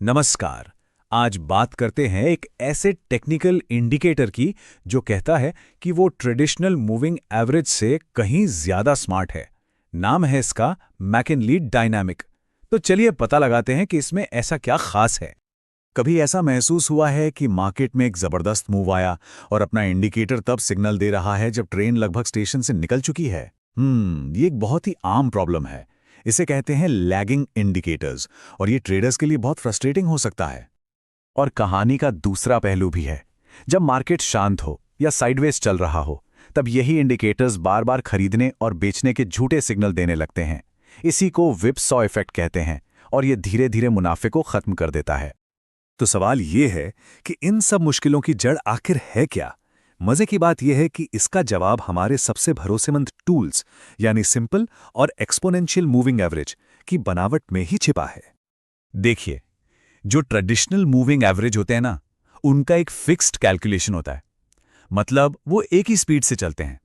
नमस्कार। आज बात करते हैं एक ऐसे टेक्निकल इंडिकेटर की जो कहता है कि वो ट्रेडिशनल मूविंग एवरेज से कहीं ज्यादा स्मार्ट है। नाम है इसका मैकिन्ली डायनामिक। तो चलिए पता लगाते हैं कि इसमें ऐसा क्या खास है। कभी ऐसा महसूस हुआ है कि मार्केट में एक जबरदस्त मूव आया और अपना इंडिकेटर तब सिग्नल दे रहा है जब ट्रेन लगभग स्टेशन से निकल चुकी है। ये एक बहुत ही आम प्रॉब्लम है। इसे कहते हैं लैगिंग इंडिकेटर्स, और ये ट्रेडर्स के लिए बहुत फ्रस्ट्रेटिंग हो सकता है। और कहानी का दूसरा पहलू भी है। जब मार्केट शांत हो या साइडवेज चल रहा हो, तब यही इंडिकेटर्स बार बार खरीदने और बेचने के झूठे सिग्नल देने लगते हैं। इसी को व्हिपसॉ इफेक्ट कहते हैं, और ये धीरे धीरे मुनाफे को खत्म कर देता है। तो सवाल ये है कि इन सब मुश्किलों की जड़ आखिर है क्या? मजे की बात यह है कि इसका जवाब हमारे सबसे भरोसेमंद टूल्स यानी सिंपल और एक्सपोनेंशियल मूविंग एवरेज की बनावट में ही छिपा है। देखिए, जो ट्रेडिशनल मूविंग एवरेज होते हैं ना, उनका एक फिक्स्ड कैलकुलेशन होता है। मतलब वो एक ही स्पीड से चलते हैं।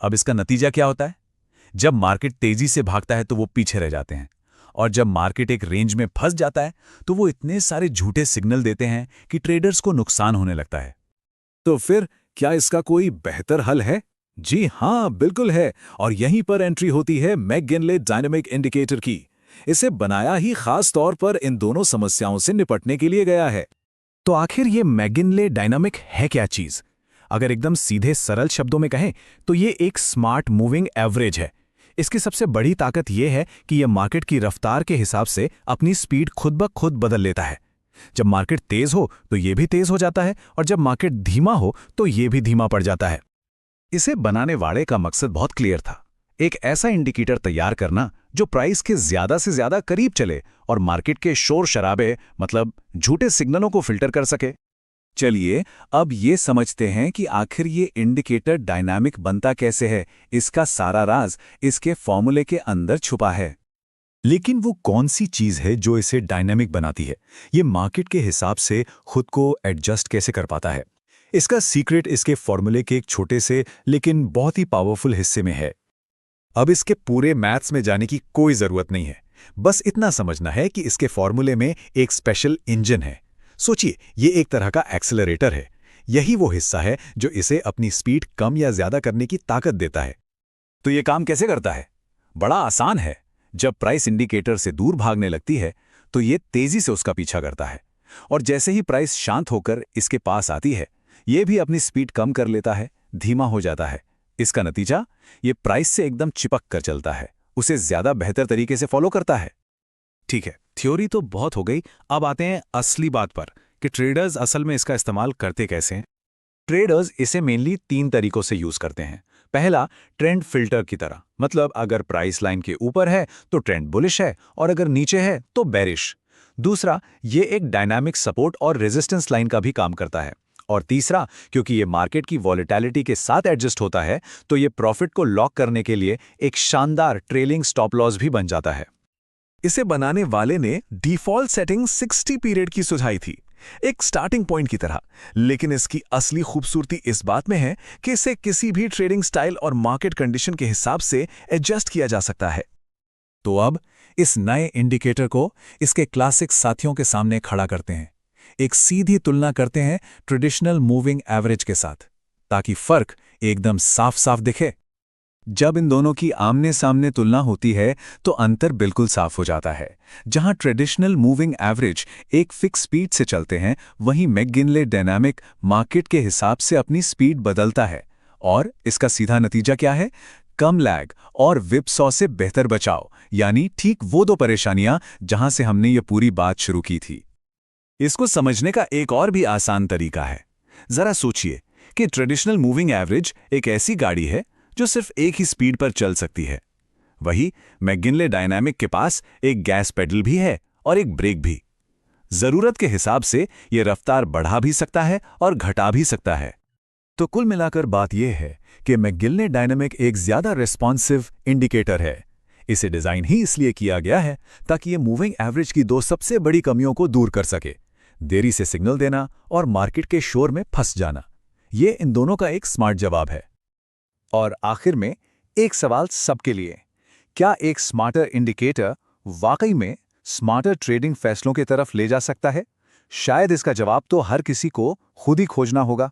अब इसका नतीजा क्या होता है? जब मार्केट तेजी से भागता है तो वो पीछे रह जाते हैं, और जब मार्केट एक रेंज में फंस जाता है तो वो इतने सारे झूठे सिग्नल देते हैं कि ट्रेडर्स को नुकसान होने लगता है। तो फिर क्या इसका कोई बेहतर हल है? जी हाँ, बिल्कुल है। और यहीं पर एंट्री होती है मैकगिनले डायनामिक इंडिकेटर की। इसे बनाया ही खास तौर पर इन दोनों समस्याओं से निपटने के लिए गया है। तो आखिर ये मैकगिनले डायनामिक है क्या चीज? अगर एकदम सीधे सरल शब्दों में कहें तो ये एक स्मार्ट मूविंग एवरेज है। इसकी सबसे बड़ी ताकत यह है कि यह मार्केट की रफ्तार के हिसाब से अपनी स्पीड खुद ब खुद बदल लेता है। जब मार्केट तेज हो तो ये भी तेज हो जाता है, और जब मार्केट धीमा हो तो ये भी धीमा पड़ जाता है। इसे बनाने वाले का मकसद बहुत क्लियर था। एक ऐसा इंडिकेटर तैयार करना जो प्राइस के ज्यादा से ज्यादा करीब चले और मार्केट के शोर शराबे मतलब झूठे सिग्नलों को फिल्टर कर सके। चलिए अब ये समझते हैं कि आखिर ये इंडिकेटर डायनामिक बनता कैसे है। इसका सारा राज इसके फॉर्मूले के अंदर छुपा है। लेकिन वो कौन सी चीज है जो इसे डायनामिक बनाती है? ये मार्केट के हिसाब से खुद को एडजस्ट कैसे कर पाता है? इसका सीक्रेट इसके फॉर्मूले के एक छोटे से लेकिन बहुत ही पावरफुल हिस्से में है। अब इसके पूरे मैथ्स में जाने की कोई जरूरत नहीं है। बस इतना समझना है कि इसके फॉर्मूले में एक स्पेशल इंजन है। सोचिए, ये एक तरह का एक्सेलरेटर है। यही वो हिस्सा है जो इसे अपनी स्पीड कम या ज्यादा करने की ताकत देता है। तो ये काम कैसे करता है? बड़ा आसान है। जब प्राइस इंडिकेटर से दूर भागने लगती है तो ये तेजी से उसका पीछा करता है, और जैसे ही प्राइस शांत होकर इसके पास आती है, ये भी अपनी स्पीड कम कर लेता है, धीमा हो जाता है। इसका नतीजा, ये प्राइस से एकदम चिपक कर चलता है, उसे ज्यादा बेहतर तरीके से फॉलो करता है। ठीक है, थ्योरी तो बहुत हो गई। अब आते हैं असली बात पर कि ट्रेडर्स असल में इसका इस्तेमाल करते कैसे हैं। ट्रेडर्स इसे मेनली 3 तरीकों से यूज करते हैं। पहला, ट्रेंड फिल्टर की तरह, मतलब अगर प्राइस लाइन के ऊपर है तो ट्रेंड बुलिश है, और अगर नीचे है तो बेरिश। दूसरा, ये एक डायनामिक सपोर्ट और रेजिस्टेंस लाइन का भी काम करता है। और तीसरा, क्योंकि ये मार्केट की वॉलेटिलिटी के साथ एडजस्ट होता है, तो ये प्रॉफिट को लॉक करने के लिए एक शानदार ट्रेलिंग स्टॉप लॉस भी बन जाता है। इसे बनाने वाले ने डिफॉल्ट सेटिंग 60 पीरियड की सुझाई थी, एक स्टार्टिंग पॉइंट की तरह। लेकिन इसकी असली खूबसूरती इस बात में है कि इसे किसी भी ट्रेडिंग स्टाइल और मार्केट कंडीशन के हिसाब से एडजस्ट किया जा सकता है। तो अब इस नए इंडिकेटर को इसके क्लासिक साथियों के सामने खड़ा करते हैं। एक सीधी तुलना करते हैं ट्रेडिशनल मूविंग एवरेज के साथ, ताकि फर्क एकदम साफ साफ दिखे। जब इन दोनों की आमने सामने तुलना होती है तो अंतर बिल्कुल साफ हो जाता है। जहां ट्रेडिशनल मूविंग एवरेज एक फिक्स स्पीड से चलते हैं, वहीं मैकगिनले डायनामिक मार्केट के हिसाब से अपनी स्पीड बदलता है। और इसका सीधा नतीजा क्या है? कम लैग और व्हिपसॉ से बेहतर बचाव, यानी ठीक वो दो परेशानियां जहां से हमने ये पूरी बात शुरू की थी। इसको समझने का एक और भी आसान तरीका है। जरा सोचिए कि ट्रेडिशनल मूविंग एवरेज एक ऐसी गाड़ी है जो सिर्फ एक ही स्पीड पर चल सकती है। वही मैकगिनले डायनामिक के पास एक गैस पेडल भी है और एक ब्रेक भी। जरूरत के हिसाब से यह रफ्तार बढ़ा भी सकता है और घटा भी सकता है। तो कुल मिलाकर बात यह है कि मैकगिनले डायनामिक एक ज्यादा रिस्पॉन्सिव इंडिकेटर है। इसे डिजाइन ही इसलिए किया गया है ताकि ये मूविंग एवरेज की 2 सबसे बड़ी कमियों को दूर कर सके, देरी से सिग्नल देना और मार्केट के शोर में फंस जाना। ये इन दोनों का एक स्मार्ट जवाब है। और आखिर में एक सवाल सबके लिए, क्या एक स्मार्टर इंडिकेटर वाकई में स्मार्टर ट्रेडिंग फैसलों की तरफ ले जा सकता है? शायद इसका जवाब तो हर किसी को खुद ही खोजना होगा।